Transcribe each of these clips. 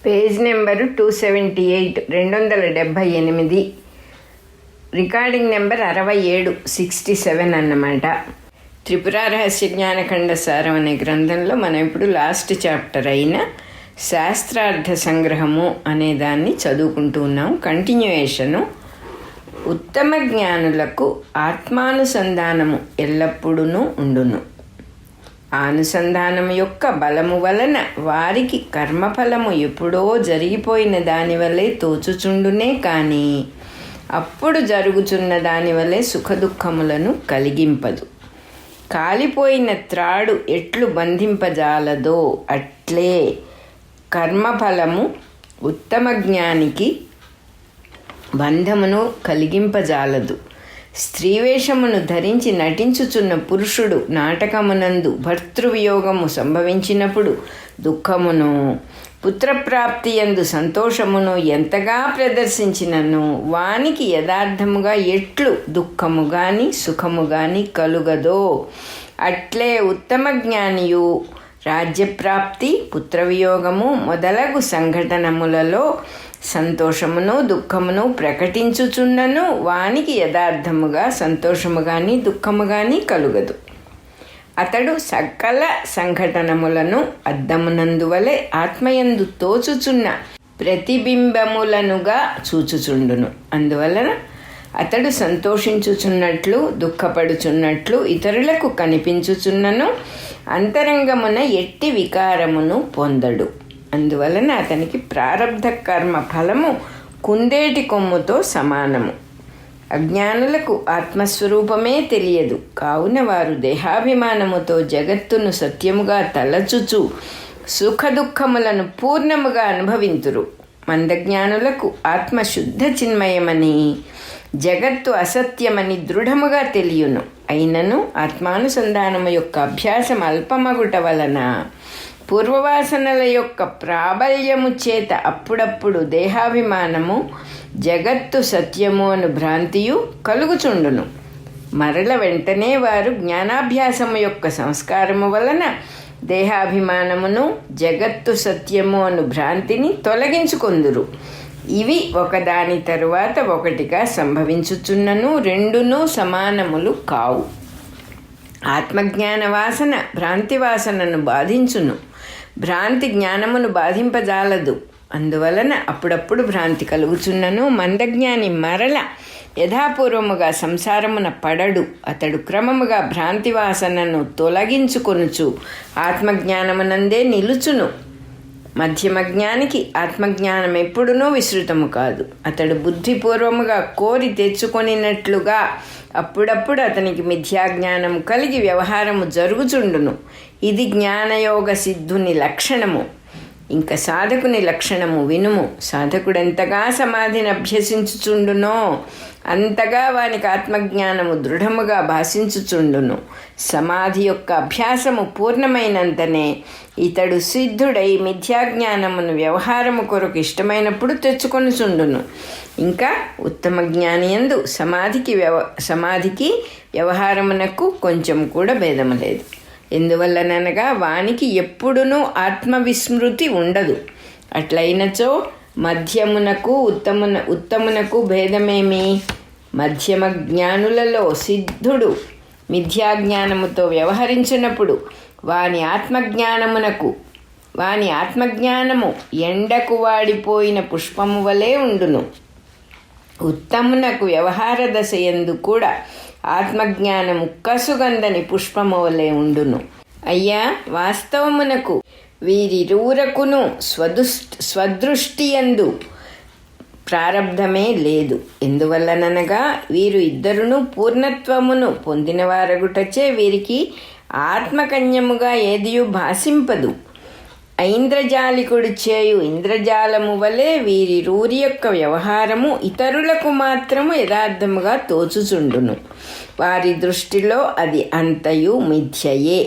Page number 278 278, recording number 67 67 అన్నమాట. త్రిపుర రహస్య జ్ఞానఖండ సారం అనే గ్రంథంలో మనం ఇప్పుడు లాస్ట్ చాప్టర్ అయిన శాస్త్రార్థ సంగ్రహము అనే దాన్ని చదువుకుంటూ ఉన్నాం. కంటిన్యూయేషను. ఉత్తమ జ్ఞానులకు ఆత్మానుసంధానము ఎల్లప్పుడూ ఉండును. అనుసంధానం యొక్క బలము వలన వారికి కర్మఫలము ఎప్పుడో జరిగిపోయిన దానివల్లే తోచుచుండునే కానీ అప్పుడు జరుగుచున్న దానివల్లే సుఖదుఖములను కలిగింపదు. కాలిపోయిన త్రాడు ఎట్లు బంధింపజాలదో అట్లే కర్మఫలము ఉత్తమ జ్ఞానికి బంధమును కలిగింపజాలదు. స్త్రీవేషమును ధరించి నటించుచున్న పురుషుడు నాటకమునందు భర్తృవియోగము సంభవించినప్పుడు దుఃఖమును, పుత్రప్రాప్తి యందు సంతోషమును ఎంతగా ప్రదర్శించినను వానికి యథార్థముగా ఎట్లు దుఃఖము గాని సుఖము గాని కలుగదో అట్లే ఉత్తమ జ్ఞానియు రాజ్యప్రాప్తి, పుత్రవియోగము మొదలగు సంఘటనములలో సంతోషమును దుఃఖమును ప్రకటించుచున్నను వానికి యథార్థముగా సంతోషము గాని దుఃఖము గాని కలుగదు. అతడు సకల సంఘటనములను అద్దమునందువలె ఆత్మయందు తోచుచున్న ప్రతిబింబములనుగా చూచుచుండును. అందువలన అతడు సంతోషించుచున్నట్లు దుఃఖపడుచున్నట్లు ఇతరులకు కనిపించుచున్నను అంతరంగమున ఎట్టి వికారమును పొందడు. అందువలన అతనికి ప్రారబ్ధ కర్మ ఫలము కుందేటి కొమ్ముతో సమానము. అజ్ఞానులకు ఆత్మస్వరూపమే తెలియదు కావున వారు దేహాభిమానముతో జగత్తును సత్యముగా తలచుచు సుఖదుఖములను పూర్ణముగా అనుభవింతురు. మందజ్ఞానులకు ఆత్మ శుద్ధ చిన్మయమని జగత్తు అసత్యమని దృఢముగా తెలియను. అయినను ఆత్మానుసంధానము యొక్క అభ్యాసం అల్పమగుట వలన పూర్వవాసనల యొక్క ప్రాబల్యము చేత అప్పుడప్పుడు దేహాభిమానము జగత్తు సత్యము అను భ్రాంతియు కలుగుచుండును. మరల వెంటనే వారు జ్ఞానాభ్యాసము యొక్క సంస్కారము వలన దేహాభిమానమును జగత్తు సత్యము అను భ్రాంతిని తొలగించుకొందురు. ఇవి ఒకదాని తరువాత ఒకటిగా సంభవించుచున్నను రెండునూ సమానములు కావు. ఆత్మజ్ఞాన వాసన భ్రాంతి వాసనను బాధించును, భ్రాంతి జ్ఞానమును బాధింపజాలదు. అందువలన అప్పుడప్పుడు భ్రాంతి కలుగుచున్నను మందజ్ఞాని మరల యథాపూర్వముగా సంసారమున పడడు. అతడు క్రమముగా భ్రాంతి వాసనను తొలగించుకొనుచు ఆత్మజ్ఞానమునందే నిలుచును. మధ్యమజ్ఞానికి ఆత్మజ్ఞానం ఎప్పుడునూ విస్తృతము కాదు. అతడు బుద్ధిపూర్వముగా కోరి తెచ్చుకొనినట్లుగా అప్పుడప్పుడు అతనికి మిథ్యాజ్ఞానం కలిగి వ్యవహారము జరుగుచుండును. ఇది జ్ఞానయోగ సిద్ధుని లక్షణము. ఇంకా సాధకుని లక్షణము వినుము. సాధకుడు ఎంతగా సమాధిని అభ్యసించుచుండునో అంతగా వానికి ఆత్మజ్ఞానము దృఢముగా భాషించుచుండును. సమాధి యొక్క అభ్యాసము పూర్ణమైనంతనే ఇతడు సిద్ధుడై మిథ్యాజ్ఞానమును వ్యవహారము కొరకు ఇష్టమైనప్పుడు తెచ్చుకొనుచుండును. ఇంకా ఉత్తమ జ్ఞాని యందు సమాధికి వ్యవహారమునకు కొంచెం కూడా భేదము లేదు. ఎందువల్లనగా వానికి ఎప్పుడునూ ఆత్మవిస్మృతి ఉండదు. అట్లయినచో మధ్యమునకు ఉత్తమునకు భేదమేమి? మధ్యమ జ్ఞానులలో సిద్ధుడు మిథ్యాజ్ఞానముతో వ్యవహరించినప్పుడు వాని ఆత్మజ్ఞానము ఎండకు వాడిపోయిన పుష్పము వలె ఉండును. ఉత్తమునకు వ్యవహార దశ యందు కూడా ఆత్మజ్ఞానము కసుగందని పుష్పము వలె ఉండును. అయ్యా, వాస్తవమునకు వీరిరువురకును స్వదృష్టియందు ప్రారబ్ధమే లేదు. ఎందువల్లనగా వీరు ఇద్దరును పూర్ణత్వమును పొందినవారగుటచే వీరికి ఆత్మకన్యముగా ఏదియు భాషింపదు. ఐంద్రజాలికుడు చేయు ఇంద్రజాలము వలె వీరిరువురి యొక్క వ్యవహారము ఇతరులకు మాత్రము యథార్థముగా తోచుచుండును. వారి దృష్టిలో అది అంతయు మిథ్యయే.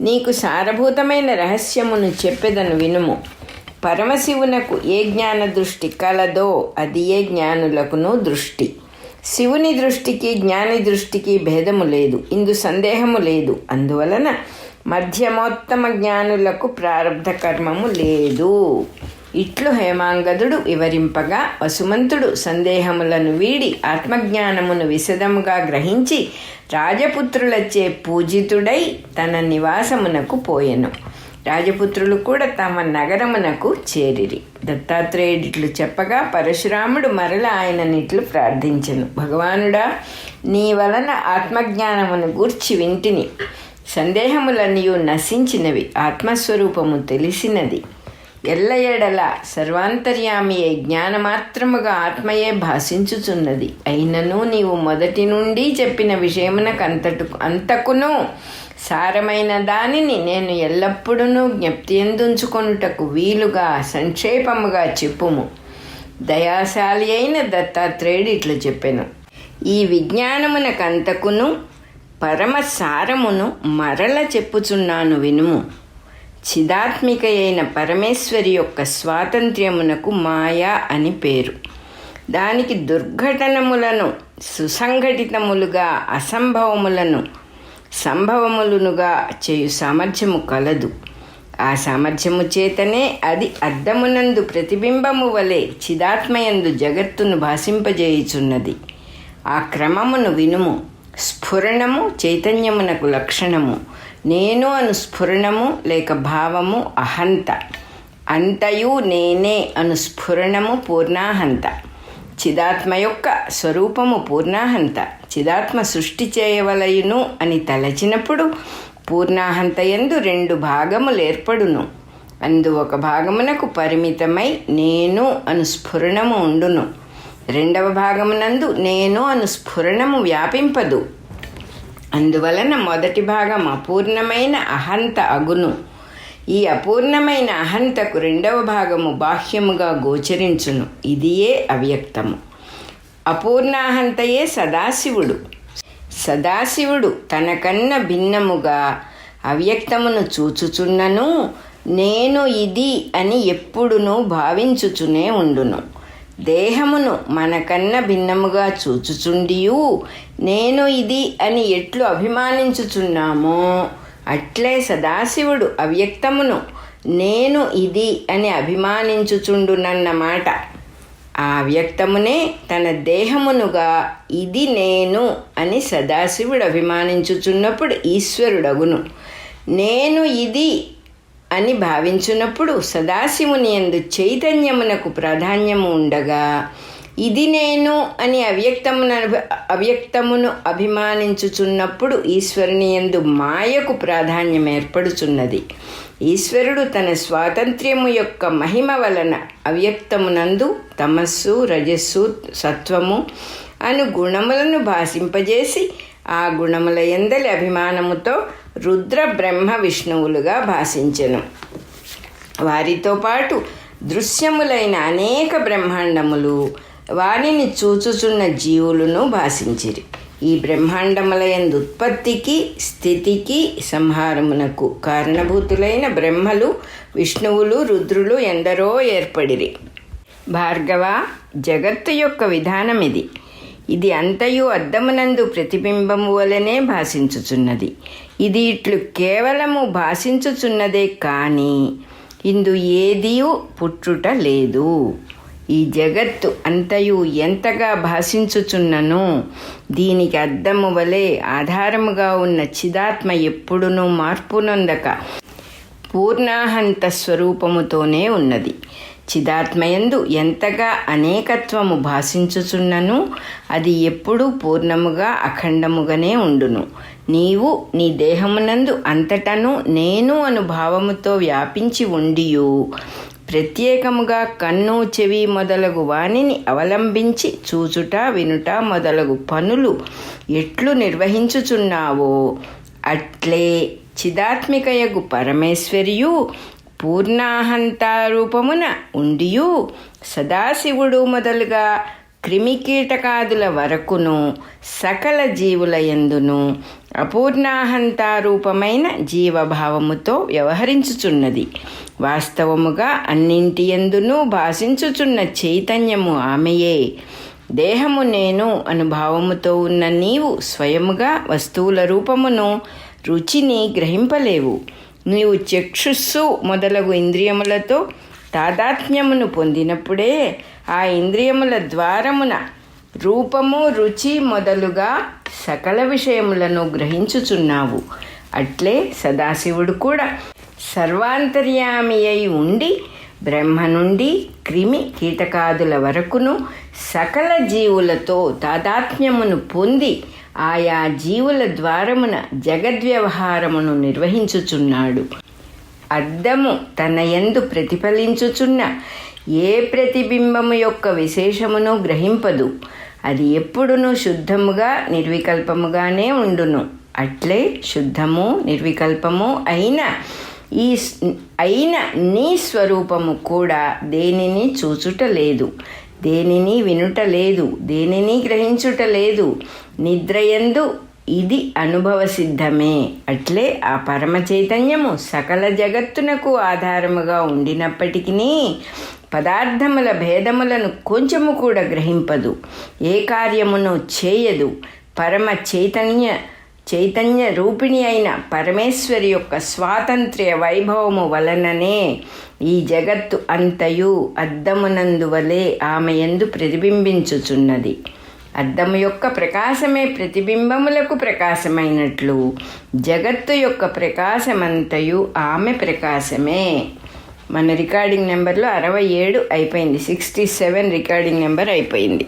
నీకు సారభూతమైన రహస్యమును చెప్పెదను వినుము. పరమశివునకు ఏ జ్ఞాన దృష్టి కలదో అది ఏ జ్ఞానులకును దృష్టి. శివుని దృష్టికి జ్ఞాని దృష్టికి భేదము లేదు, ఇందు సందేహము లేదు. అందువలన మధ్యమోత్తమ జ్ఞానులకు ప్రారబ్ధ కర్మము లేదు. ఇట్లు హేమాంగదుడు వివరింపగా వసుమంతుడు సందేహములను వీడి ఆత్మజ్ఞానమును విశదముగా గ్రహించి రాజపుత్రులచే పూజితుడై తన నివాసమునకు పోయెను. రాజపుత్రులు కూడా తమ నగరమునకు చేరిరి. దత్తాత్రేయుడిట్లు చెప్పగా పరశురాముడు మరల ఆయననిట్లు ప్రార్థించెను. భగవానుడా, నీ వలన ఆత్మజ్ఞానమును గూర్చి వింటిని. సందేహములన్నయూ నశించినవి. ఆత్మస్వరూపము తెలిసినది. ఎల్లయెడల సర్వాంతర్యామి అయి జ్ఞానమాత్రముగా ఆత్మయే భాషించుచున్నది. అయినను నీవు మొదటి నుండి చెప్పిన అంతకును సారమైన దానిని నేను ఎల్లప్పుడూ జ్ఞప్తియందుంచుకొనుటకు వీలుగా సంక్షేపముగా చెప్పుము. దయాశాలి అయిన దత్తాత్రేయుడు ఇట్లు చెప్పెను. ఈ విజ్ఞానమునకంతకును పరమ సారమును మరల చెప్పుచున్నాను వినుము. చిదాత్మిక అయిన పరమేశ్వరి యొక్క స్వాతంత్ర్యమునకు మాయా అని పేరు. దానికి దుర్ఘటనములను సుసంఘటితములుగా అసంభవములను సంభవములునుగా చేయు సామర్థ్యము కలదు. ఆ సామర్థ్యము చేతనే అది అద్దమునందు ప్రతిబింబము వలె చిదాత్మయందు జగత్తును భాషింపజేయుచున్నది. ఆ క్రమమును వినుము. స్ఫురణము చైతన్యమునకు లక్షణము. నేను అను స్ఫురణము లేక భావము అహంత. అంతయు నేనే అను స్ఫురణము పూర్ణాహంత. చిదాత్మ యొక్క స్వరూపము పూర్ణాహంత. చిదాత్మ సృష్టి చేయవలయును అని తలచినప్పుడు పూర్ణాహంతయందు 2 భాగములు ఏర్పడును. అందు ఒక భాగమునకు పరిమితమై నేను అను స్ఫురణము ఉండును. 2వ భాగమునందు నేను అను స్ఫురణము వ్యాపింపదు. అందువలన మొదటి భాగం అపూర్ణమైన అహంత అగును. ఈ అపూర్ణమైన అహంతకు 2వ భాగము బాహ్యముగా గోచరించును. ఇదియే అవ్యక్తము. అపూర్ణాహంతయే సదాశివుడు. సదాశివుడు తనకన్నా భిన్నముగా అవ్యక్తమును చూచుచున్నను నేను ఇది అని ఎప్పుడునూ భావించుచునే ఉండును. దేహమును మనకన్నా భిన్నముగా చూచుచుండియు నేను ఇది అని ఎట్లు అభిమానించుచున్నామో అట్లే సదాశివుడు అవ్యక్తమును నేను ఇది అని అభిమానించుచుండునన్నమాట. ఆ అవ్యక్తమునే తన దేహమునుగా ఇది నేను అని సదాశివుడు అభిమానించుచున్నప్పుడు ఈశ్వరుడగును. నేను ఇది అని భావించున్నప్పుడు సదాశివుని యందు చైతన్యమునకు ప్రాధాన్యము ఉండగా ఇది నేను అని అవ్యక్తమును అభిమానించుచున్నప్పుడు ఈశ్వరుని యందు మాయకు ప్రాధాన్యం ఏర్పడుచున్నది. ఈశ్వరుడు తన స్వాతంత్ర్యము యొక్క మహిమ వలన అవ్యక్తమునందు తమస్సు రజస్సు సత్వము అను గుణములను భాషింపజేసి ఆ గుణముల యందలి అభిమానముతో రుద్ర బ్రహ్మ విష్ణువులుగా భాషించెను. వారితో పాటు దృశ్యములైన అనేక బ్రహ్మాండములు వారిని చూచుచున్న జీవులను భాషించిరి. ఈ బ్రహ్మాండముల యందు ఉత్పత్తికి స్థితికి సంహారమునకు కారణభూతులైన బ్రహ్మలు విష్ణువులు రుద్రులు ఎందరో ఏర్పడిరి. భార్గవ, జగత్తు యొక్క విధానమిది. ఇది అంతయు అద్దమునందు ప్రతిబింబము వలనే భాషించుచున్నది. ఇది ఇట్లు కేవలము భాషించుచున్నదే కానీ ఇందు ఏదియు పుట్టుట లేదు. ఈ జగత్తు అంతయు ఎంతగా భాషించుచున్నను దీనికి అద్దము వలె ఆధారముగా ఉన్న చిదాత్మ ఎప్పుడునూ మార్పు నొందక పూర్ణాహంత స్వరూపముతోనే ఉన్నది. చిదాత్మయందు ఎంతగా అనేకత్వము భాషించుచున్నను అది ఎప్పుడూ పూర్ణముగా అఖండముగానే ఉండును. నీవు నీ దేహమునందు అంతటను నేను అను భావముతో వ్యాపించి ఉండియు ప్రత్యేకముగా కన్ను చెవి మొదలగు వానిని అవలంబించి చూచుట వినుట మొదలగు పనులు ఎట్లు నిర్వహించుచున్నావో అట్లే చిదాత్మికయగు పరమేశ్వరియు పూర్ణాహంతారూపమున ఉండియు సదాశివుడు మొదలుగా క్రిమికీటకాదుల వరకును సకల జీవుల యందును అపూర్ణాహంతారూపమైన జీవభావముతో వ్యవహరించుచున్నది. వాస్తవముగా అన్నింటి యందునూ భాషించుచున్న చైతన్యము ఆమెయే. దేహము నేను అనుభావముతో ఉన్న నీవు స్వయముగా వస్తువుల రూపమును రుచిని గ్రహింపలేవు. నీవు చక్షుస్సు మొదలగు ఇంద్రియములతో తాదాత్మ్యమును పొందినప్పుడే ఆ ఇంద్రియముల ద్వారమున రూపము, రుచి మొదలుగా సకల విషయములను గ్రహించుచున్నావు. అట్లే సదాశివుడు కూడా సర్వాంతర్యామి అయి ఉండి బ్రహ్మ నుండి క్రిమి కీటకాదుల వరకును సకల జీవులతో తాదాత్మ్యమును పొంది ఆయా జీవుల ద్వారమున జగద్వ్యవహారమును నిర్వహించుచున్నాడు. అద్దము తన యందు ప్రతిఫలించుచున్న ఏ ప్రతిబింబము యొక్క విశేషమును గ్రహింపదు. అది ఎప్పుడునూ శుద్ధముగా నిర్వికల్పముగానే ఉండును. అట్లే శుద్ధము నిర్వికల్పము అయిన నీ స్వరూపము కూడా దేనిని చూచుట లేదు, దేనిని వినుట లేదు, దేనిని గ్రహించుట లేదు. నిద్రయందు ఇది అనుభవ సిద్ధమే. అట్లే ఆ పరమ చైతన్యము సకల జగత్తునకు ఆధారముగా ఉండినప్పటికీ పదార్థముల భేదములను కొంచెము కూడా గ్రహింపదు, ఏ కార్యమును చేయదు. పరమ చైతన్య రూపిణి అయిన పరమేశ్వరి యొక్క స్వాతంత్ర్య వైభవము వలననే ఈ జగత్తు అంతయు అద్దమునందు వలె ఆమె యందు ప్రతిబింబించుచున్నది. అద్దము యొక్క ప్రకాశమే ప్రతిబింబములకు ప్రకాశమైనట్లు జగత్తు యొక్క ప్రకాశమంతయు ఆమె ప్రకాశమే. మన రికార్డింగ్ నెంబర్లో 67 అయిపోయింది, 67 రికార్డింగ్ నెంబర్ అయిపోయింది.